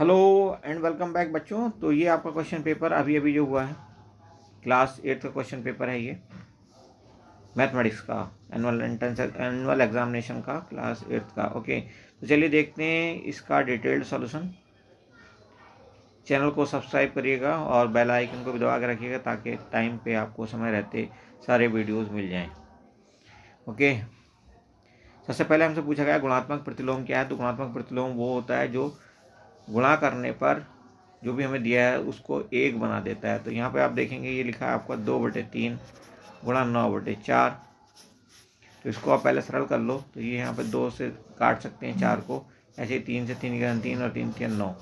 Hello and welcome back बच्चों। तो ये आपका क्वेश्चन पेपर अभी अभी जो हुआ है, क्लास 8 का क्वेश्चन पेपर है ये मैथमेटिक्स का, एनुअल एग्जामिनेशन का, क्लास 8 का। ओके, तो चलिए देखते हैं इसका डिटेल्ड सॉल्यूशन। चैनल को सब्सक्राइब करिएगा और बेल आइकन को भी दबा के रखिएगा ताकि टाइम पे आपको समय रहते सारे वीडियोस मिल जाएं। ओके, सबसे पहले हमसे पूछा गया गुणात्मक प्रतिलोम क्या है। तो गुणात्मक प्रतिलोम वो होता है जो गुणा करने पर जो भी हमें दिया है उसको एक बना देता है। तो यहाँ पे आप देखेंगे ये लिखा है आपका 2/3 गुणा 9/4। तो इसको आप पहले सरल कर लो। तो ये यहाँ पे 2 से काट सकते हैं 4 को, ऐसे 3 से 3 का 3 और 3 3 9।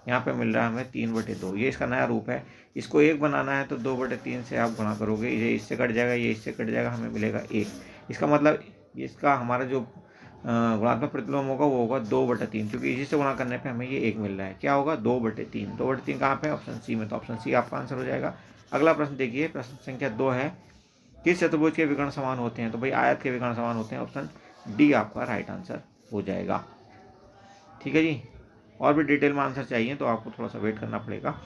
यहाँ पे मिल रहा है हमें 3/2। ये इसका नया रूप है। इसको एक बनाना है तो 2/3 से आप गुणा करोगे, ये इससे कट जाएगा, ये इससे कट जाएगा, हमें मिलेगा 1। इसका मतलब इसका हमारा जो गुणात्मक प्रतिलोम होगा वो होगा 2/3, क्योंकि इसी से गुणा करने पे हमें ये 1 मिल रहा है। क्या होगा 2/3। 2/3 कहाँ पे है? ऑप्शन सी में। तो ऑप्शन सी आपका आंसर हो जाएगा। अगला प्रश्न देखिए, प्रश्न संख्या 2 है, किस चतुर्भुज के विकर्ण समान होते हैं? तो भाई आयत के विकर्ण समान होते हैं। ऑप्शन डी आपका राइट आंसर हो जाएगा। ठीक है जी, और भी डिटेल में आंसर चाहिए तो आपको थोड़ा सा वेट करना पड़ेगा।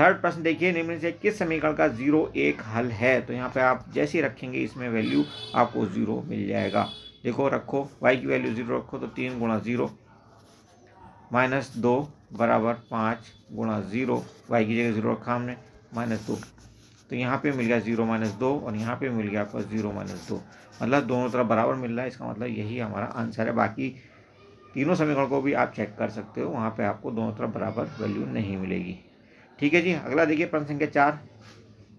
थर्ड प्रश्न देखिए, निम्न से किस समीकरण का 0 एक हल है? तो यहाँ पे आप जैसे ही रखेंगे इसमें वैल्यू आपको 0 मिल जाएगा। देखो रखो y की वैल्यू 0 रखो तो 3 गुणा 0 -2 बराबर 5 गुणा 0, y की जगह 0 रखा हमने -2। तो यहाँ पे मिल गया 0 -2 और यहाँ पे मिल गया आपका 0 -2, मतलब दोनों तरफ बराबर मिल रहा है। इसका मतलब यही हमारा आंसर है। बाकी तीनों समीकरण को भी आप चेक कर सकते हो, वहाँ पे आपको दोनों तरफ बराबर वैल्यू नहीं मिलेगी। ठीक है जी, अगला देखिए प्रश्न संख्या 4,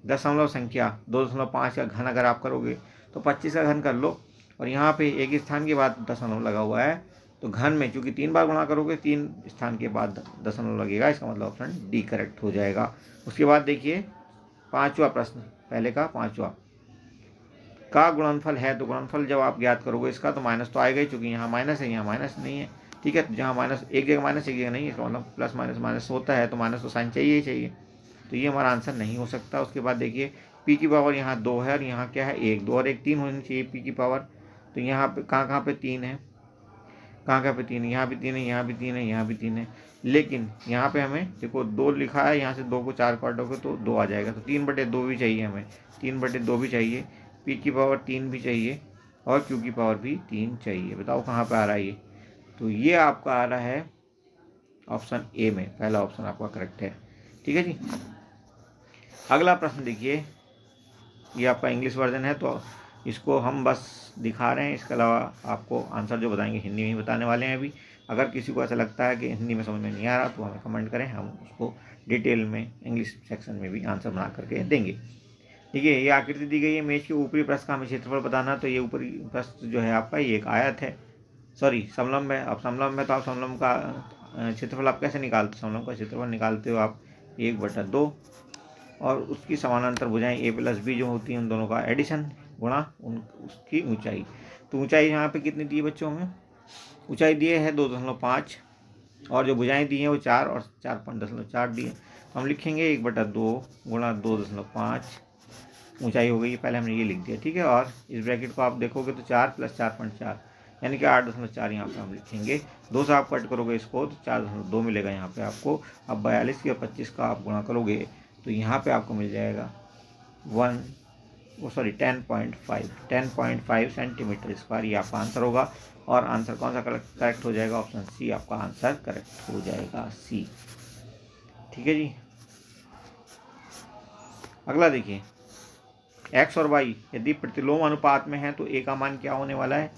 दशमलव संख्या 2.5 का घन अगर आप करोगे तो 25 का घन कर लो, और यहाँ पे एक स्थान के बाद दशमलव लगा हुआ है। तो घन में चूंकि 3 बार गुणा करोगे 3 स्थान के बाद दशमलव लगेगा, इसका मतलब ऑप्शन डी करेक्ट हो जाएगा। उसके बाद देखिए 5वां प्रश्न, पहले का 5वां का गुणनफल है। तो गुणनफल जब आप ज्ञात करोगे इसका तो माइनस तो आएगा ही, चूंकि यहाँ माइनस है, यहाँ माइनस नहीं है। ठीक है, तो जहाँ माइनस एक जगह माइनस एक जगह नहीं है, इसका मतलब प्लस माइनस माइनस होता है, तो माइनस तो साइन चाहिए ही चाहिए। तो ये हमारा आंसर नहीं हो सकता। उसके बाद देखिए p की पावर यहाँ 2 है और यहाँ क्या है 1, 2 और 1 3 होनी चाहिए p की पावर। तो यहाँ पे कहाँ पे 3 है, कहाँ पे 3 है, यहाँ भी 3 है, यहाँ भी 3 है, यहाँ भी 3 है। लेकिन यहाँ पे हमें देखो 2 लिखा है, यहाँ से 2 को 4 काटोगे तो 2 आ जाएगा। तो 3/2 भी चाहिए हमें, 3/2 भी चाहिए, p की पावर 3 भी चाहिए और q की पावर भी 3 चाहिए। बताओ कहाँ पे आ रहा है ये? तो ये आपका आ रहा है ऑप्शन ए में, पहला ऑप्शन आपका करेक्ट है। ठीक है जी, अगला प्रश्न देखिए, ये आपका इंग्लिश वर्जन है तो इसको हम बस दिखा रहे हैं, इसके अलावा आपको आंसर जो बताएंगे हिंदी में ही बताने वाले हैं अभी। अगर किसी को ऐसा लगता है कि हिंदी में समझ में नहीं आ रहा तो हमें कमेंट करें, हम उसको डिटेल में इंग्लिश सेक्शन में भी आंसर बना करके देंगे। देखिए ये आकृति दी गई है, मेज के ऊपरी पृष्ठ का हमें क्षेत्रफल बताना। तो ये ऊपरी पृष्ठ जो है आपका ये एक आयत है, सॉरी समलंब है। अब समलंब है तो आप समलंब का क्षेत्रफल आप कैसे निकालते? समलंब का क्षेत्रफल निकालते हो आप 1/2 और उसकी समानांतर भुजाएं a प्लस b जो होती हैं उन दोनों का एडिशन गुणा उसकी ऊंचाई। तो ऊंचाई यहाँ पे कितनी दी है बच्चों? हमें ऊंचाई दिए है 2.5 और जो भुजाएं दी हैं वो 4 और 4.4 दी है। तो हम लिखेंगे 1/2 गुणा 2.5 ऊंचाई हो गई, पहले हमने ये लिख दिया। ठीक है, और इस ब्रैकेट को आप देखोगे तो 4 + 4.4 यानी कि 8.4 यहाँ पे हम लिखेंगे। 2 से आप कट करोगे इसको तो 4.2 मिलेगा यहाँ पे आपको। अब 42 की और 25 का आप गुणा करोगे तो यहाँ पे आपको मिल जाएगा 10.5 सेंटीमीटर स्क्वायर। ये आपका आंसर होगा। और आंसर कौन सा करेक्ट हो जाएगा? ऑप्शन सी आपका आंसर करेक्ट हो जाएगा, सी। ठीक है जी, अगला देखिए, एक्स और वाई यदि प्रतिलोम अनुपात में है तो ए का मान क्या होने वाला है?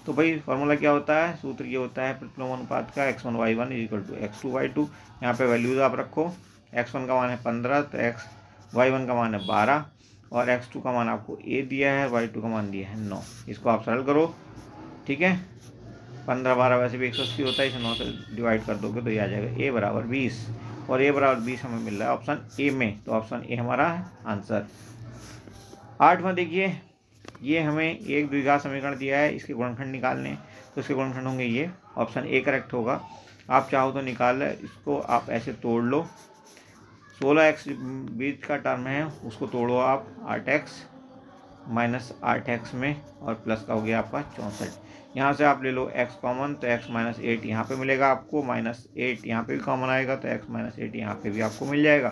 तो भाई फॉर्मूला क्या होता है, सूत्र ये होता है प्रतिलोम अनुपात का, x1 y1 = x2 y2। यहाँ पे वैल्यूज आप रखो, x1 का मान है 15 तो y1 का मान है 12 और x2 का मान आपको a दिया है, y2 का मान दिया है 9। इसको आप सरल करो। ठीक है, 15 12 वैसे भी 180 होता है, इसे 9 से डिवाइड कर दोगे तो ये आ जाएगा a = 20 और a = 20 हमें मिल रहा है ऑप्शन ए में। तो ऑप्शन ए हमारा आंसर। 8वां देखिए, ये हमें एक द्विघात समीकरण दिया है, इसके गुणनखंड निकालने। तो इसके गुणनखंड होंगे ये, ऑप्शन ए करेक्ट होगा। आप चाहो तो निकाल, इसको आप ऐसे तोड़ लो, 16x बीच का टर्म है उसको तोड़ो आप 8x - 8x में और प्लस का हो गया आपका 64। यहाँ से आप ले लो x कॉमन, तो x माइनस 8 यहाँ पे मिलेगा आपको, माइनस 8 यहाँ पे भी कॉमन आएगा, तो x माइनस 8 यहाँ पे भी आपको मिल जाएगा।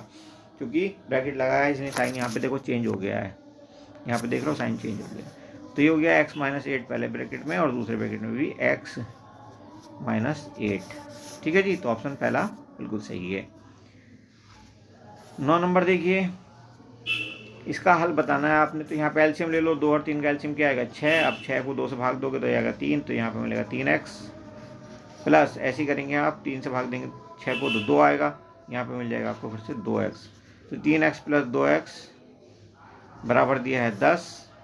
क्योंकि ब्रैकेट लगाया है इसलिए साइन यहाँ पे देखो चेंज हो गया है, यहाँ पे देख रहे हो साइन चेंज हो गया। तो ये हो गया x माइनस 8 पहले ब्रैकेट में और दूसरे ब्रैकेट में भी x माइनस 8। ठीक है जी, तो ऑप्शन पहला बिल्कुल सही है। 9 नंबर देखिए, इसका हल बताना है आपने। तो यहाँ पे एलसीएम ले लो, 2 और 3 का एलसीएम क्या आएगा 6। अब 6 को 2 से भाग दोगे तो आएगा 3, तो यहाँ पे मिलेगा 3x प्लस, ऐसे ही करेंगे आप 3 से भाग देंगे 6 को तो 2 आएगा, यहाँ पे मिल जाएगा आपको फिर से 2x। तो 3x प्लस 2x बराबर दिया है 10,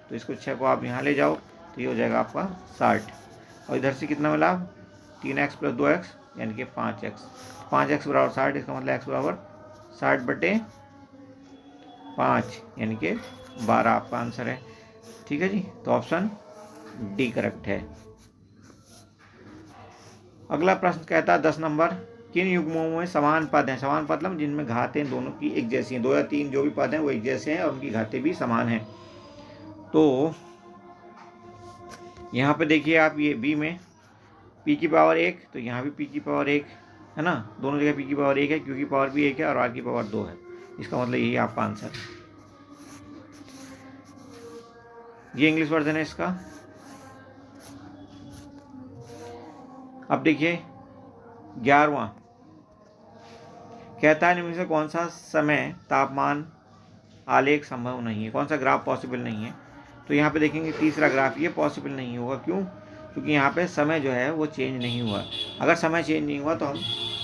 तो इसको 6 को आप यहाँ ले जाओ तो ये हो जाएगा आपका 60। और इधर से कितना मिला 3x प्लस 2x यानी कि 5x। 5x बराबर 60, इसका मतलब x बराबर 60/5 यानी कि 12 आपका आंसर है। ठीक है जी, तो ऑप्शन डी करेक्ट है। अगला प्रश्न कहता है 10 नंबर, किन युग्मों में समान पद हैं। समान पद मतलब जिनमें घातें दोनों की एक जैसी हैं, 2 या 3 जो भी पद हैं वो एक जैसे हैं और उनकी घातें भी समान हैं। तो यहाँ पे देखिए आप, ये बी में p की पावर 1, तो यहाँ भी p की पावर 1 है ना, दोनों जगह p की पावर 1 है क्योंकि पावर भी 1 है और r की पावर 2 है। इसका मतलब यही आपका आंसर है। ये इंग्लिश वर्जन है इसका। अब देखिए 11वां कहता है निम्न से कौन सा समय तापमान आलेख संभव नहीं है, कौन सा ग्राफ पॉसिबल नहीं है। तो यहाँ पे देखेंगे तीसरा ग्राफ, ये पॉसिबल नहीं होगा। क्यों? क्योंकि यहाँ पे समय जो है वो चेंज नहीं हुआ। अगर समय चेंज नहीं हुआ तो हम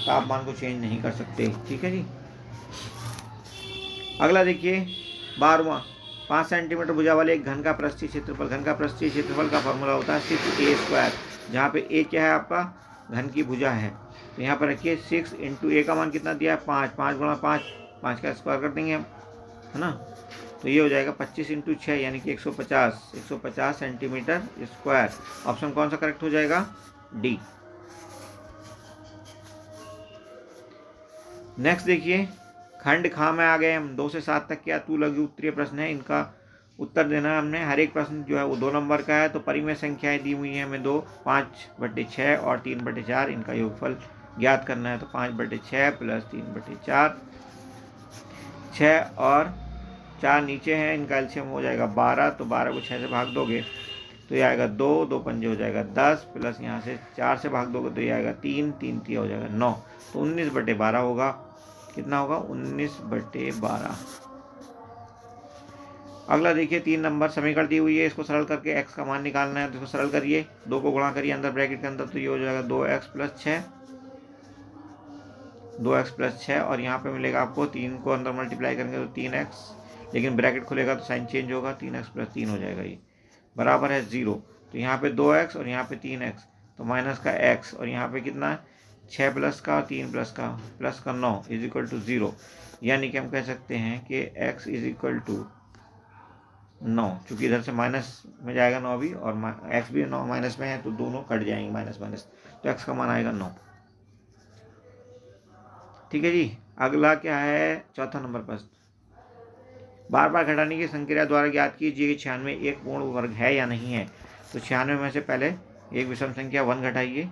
तापमान को चेंज नहीं कर सकते। ठीक है जी। अगला देखिए 12वां, 5 सेंटीमीटर भुजा वाले एक घन का पृष्ठीय क्षेत्रफल। घन का पृष्ठीय क्षेत्रफल का फॉर्मूला होता है 6a², जहाँ पे a क्या है आपका घन की भुजा है। तो यहाँ पर रखिए 6 इंटू a का मान कितना दिया है 5, 5 गुणा 5, 5 का स्क्वायर कर देंगे हम, है ना। तो ये हो जाएगा 25 इंटू 6 यानी कि 150 सेंटीमीटर स्क्वायर। ऑप्शन कौन सा करेक्ट हो जाएगा? डी। नेक्स्ट देखिए, खंड खा में आ गए हम। 2 से 7 तक के अतु लघु उत्तरीय प्रश्न है, इनका उत्तर देना है हमने। हर एक प्रश्न जो है वो 2 नंबर का है। तो परिमेय संख्याएं दी हुई हैं हमें 2, 5/6 और 3/4। इनका योगफल ज्ञात करना है। तो 5/6 प्लस 3/4, 6 और 4 नीचे हैं, इनका एलसीएम हो जाएगा 12। तो 12 को 6 से भाग दोगे तो ये आएगा 2, 2 पंजे हो जाएगा 10, प्लस यहाँ से 4 से भाग दोगे तो ये आएगा 3, 3 3 हो जाएगा 9। तो 19/12 होगा। कितना होगा? 19/12। अगला देखिए 3 नंबर, समीकरण दी हुई है, इसको सरल करके x का मान निकालना है। तो इसको सरल करिए, 2 को गुणा करिए अंदर ब्रैकेट के अंदर, तो ये हो जाएगा 2x प्लस 6, 2x प्लस 6 और यहाँ पे मिलेगा आपको 3 को अंदर मल्टीप्लाई करेंगे तो 3x, लेकिन ब्रैकेट खुलेगा तो साइन चेंज होगा, 3x प्लस 3 हो जाएगा। ये बराबर है 0। तो यहाँ पे 2x और यहाँ पे 3x, तो माइनस का x और यहाँ पे कितना है 6 प्लस का और 3 प्लस का 9 इज इक्वल टू 0। यानी कि हम कह सकते हैं कि x इज इक्वल टू 9, चूँकि इधर से माइनस में जाएगा 9 भी और x भी 9 माइनस में है, तो दोनों कट जाएंगे माइनस माइनस, तो x का मान आएगा 9। ठीक है जी। अगला क्या है? चौथा नंबर प्रश्न, बार बार घटाने की संक्रिया द्वारा ज्ञात कीजिए कि 96 एक पूर्ण वर्ग है या नहीं है। तो 96 में से पहले एक विषम संख्या 1 घटाइए,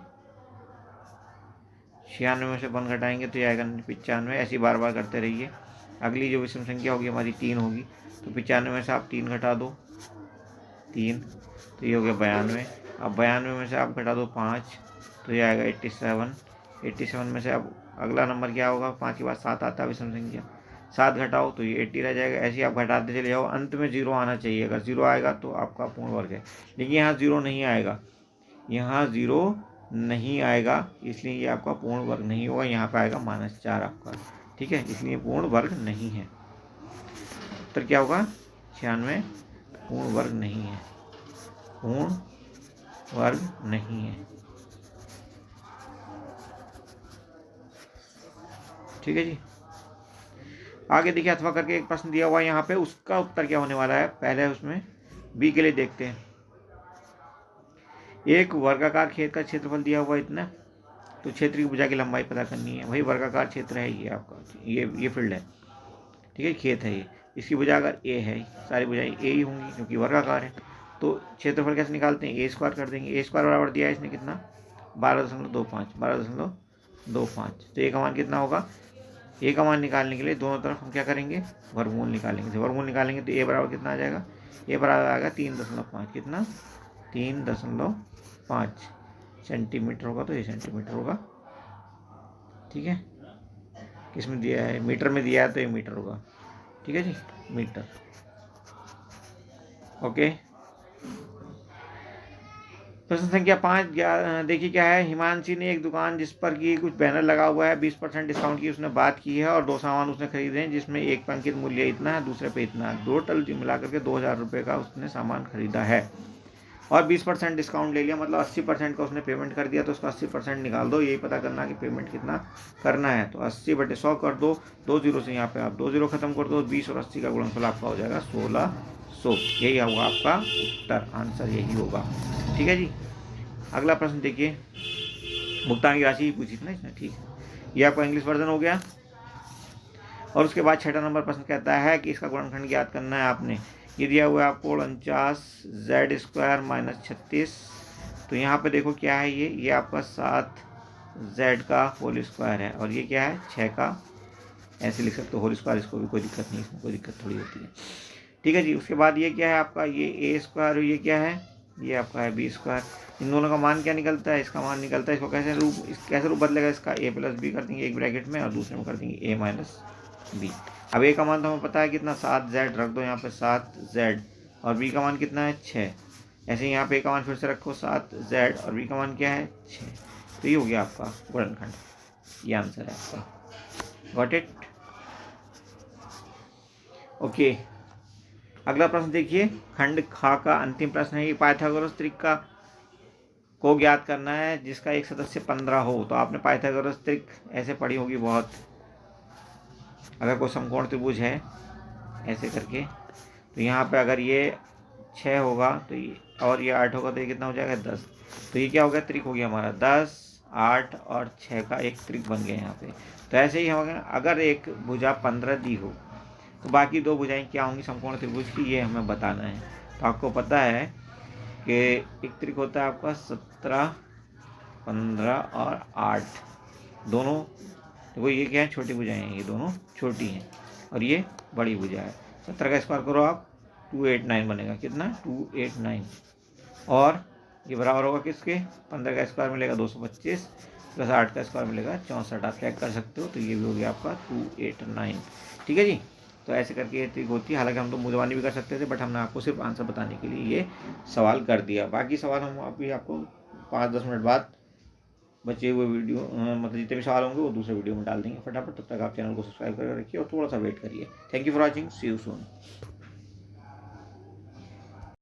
96 में से 1 घटाएंगे तो ये आएगा 95। ऐसे बार बार करते रहिए। अगली जो विषम संख्या होगी हमारी 3 होगी, तो 95 में से आप 3 घटा दो, 3, तो ये हो गया 92। अब 92 में से आप घटा दो 5, तो ये आएगा 87। 87 में से अब अगला नंबर क्या होगा? 5 के बाद 7 आता है विषम संख्या, 7 घटाओ तो ये 80 रह जाएगा। ऐसे ही आप घटाते चले जाओ, अंत में 0 आना चाहिए। अगर 0 आएगा तो आपका पूर्ण वर्ग है, लेकिन यहाँ 0 नहीं आएगा, यहाँ 0 नहीं आएगा, इसलिए ये आपका पूर्ण वर्ग नहीं होगा। यहाँ पे आएगा -4 आपका। ठीक है, इसलिए पूर्ण वर्ग नहीं है। उत्तर क्या होगा? 96 पूर्ण वर्ग नहीं है, पूर्ण वर्ग नहीं है। ठीक है जी। आगे देखिए, अथवा करके एक प्रश्न दिया हुआ है यहाँ पे, उसका उत्तर क्या होने वाला है पहले उसमें बी के लिए देखते हैं। एक वर्गाकार खेत का क्षेत्रफल दिया हुआ इतना, तो क्षेत्र की भुजा की लंबाई पता करनी है। वही वर्गाकार क्षेत्र है ये आपका, ये फील्ड है। ठीक है, खेत है ये, इसकी भुजा अगर ए है, सारी भुजाएं ए ही होंगी क्योंकि वर्गाकार है। तो क्षेत्रफल कैसे निकालते हैं, ए स्क्वायर कर देंगे। ए स्क्वायर बराबर दिया है इसने कितना, 12.25। तो ए का मान कितना होगा, ए का मान निकालने के लिए दोनों तरफ हम क्या करेंगे, वर्गमूल निकालेंगे। जब वर्गमूल निकालेंगे तो ए बराबर कितना आ जाएगा, ए बराबर आएगा 3.5। कितना, 3.5 सेंटीमीटर होगा, तो ये सेंटीमीटर होगा। ठीक है, किस में दिया है, मीटर में दिया है तो ये मीटर होगा। ठीक है जी, मीटर। ओके, प्रश्न संख्या 5 देखिए क्या है। हिमांशी ने एक दुकान जिस पर कि कुछ बैनर लगा हुआ है 20% डिस्काउंट की उसने बात की है और 2 सामान उसने खरीदे हैं जिसमें एक पे अंकित मूल्य इतना है, दूसरे पे इतना है। टोटल मिलाकर के 2000 रुपये का उसने सामान खरीदा है और 20% डिस्काउंट ले लिया, मतलब 80% का उसने पेमेंट कर दिया। तो उसका 80% निकाल दो, यही पता करना कि पेमेंट कितना करना है। तो 80/100 कर दो, 2 जीरो से यहाँ पे आप 2 जीरो खत्म कर दो, 20 और 80 का गुणनफल आपका हो जाएगा 1600। यही होगा आपका उत्तर, आंसर यही होगा। ठीक है जी, अगला प्रश्न देखिए। भुगतान की राशि पूछी थी ना इसने, ठीक है, ये आपका इंग्लिश वर्जन हो गया। और उसके बाद 6वां नंबर प्रश्न कहता है कि इसका गुणनखंड ज्ञात करना है आपने। ये दिया हुआ है आपको 49z² - 36। तो यहाँ पे देखो क्या है, ये आपका 7z का होल स्क्वायर है और ये क्या है 6 का, ऐसे लिख सकते हो होल स्क्वायर, इसको भी कोई दिक्कत नहीं, इसमें कोई दिक्कत थोड़ी होती है। ठीक है जी, उसके बाद ये क्या है आपका, ये a² ये क्या है, ये आपका है b²। इन दोनों का मान क्या निकलता है, इसका मान निकलता है, इसको कैसे रूप बदलेगा इसका, a + b कर देंगे एक ब्रैकेट में और दूसरे में कर देंगे a - b। अब a का मान तो हमें पता है कितना, 7z रख दो यहाँ पे 7z, और b का मान कितना है 6। ऐसे ही यहाँ पे a का मान फिर से रखो 7z और b का मान क्या है 6। तो ये हो गया आपका गुणनखंड, ये आंसर है आपका। Got it, okay. अगला प्रश्न देखिए, खंड खा का अंतिम प्रश्न है। ये पाइथागोरस त्रिक को ज्ञात करना है जिसका एक सदस्य 15 हो। तो आपने पाइथागोरस त्रिक ऐसे पढ़ी होगी बहुत, अगर कोई समकोण त्रिभुज है ऐसे करके, तो यहाँ पे अगर ये 6 होगा तो ये और ये 8 होगा तो ये कितना हो जाएगा 10। तो ये क्या हो गया, त्रिक हो गया हमारा 10, 8 और 6 का एक त्रिक बन गया यहाँ पे। तो ऐसे ही होगा, अगर एक भुजा 15 दी हो तो बाकी 2 भुजाएं क्या होंगी समकोण त्रिभुज की, ये हमें बताना है। तो आपको पता है कि एक त्रिक होता है आपका 17, 15 और 8 दोनों। तो ये क्या है, छोटी भुजाएं हैं, ये दोनों छोटी हैं और ये बड़ी भुजा है। 17 का स्क्वायर करो आप, 289 बनेगा, कितना 289। और ये बराबर होगा किसके, 15 का स्क्वायर मिलेगा 225 प्लस 8 का स्क्वायर मिलेगा 64। आप चेक कर सकते हो, तो ये भी हो गया आपका 289। ठीक है जी, तो ऐसे करके ये ट्रिक होती है। हालांकि हम तो मुंजवानी भी कर सकते थे, बट हमने आपको सिर्फ आंसर बताने के लिए ये सवाल कर दिया। बाकी सवाल हम अभी आपको 5-10 मिनट बाद बचे हुए वीडियो मतलब जितने भी सवाल होंगे वो दूसरे वीडियो में डाल देंगे फटाफट। तब तक आप चैनल को सब्सक्राइब करके रखिए और थोड़ा सा वेट करिए। Thank you for watching, see you soon.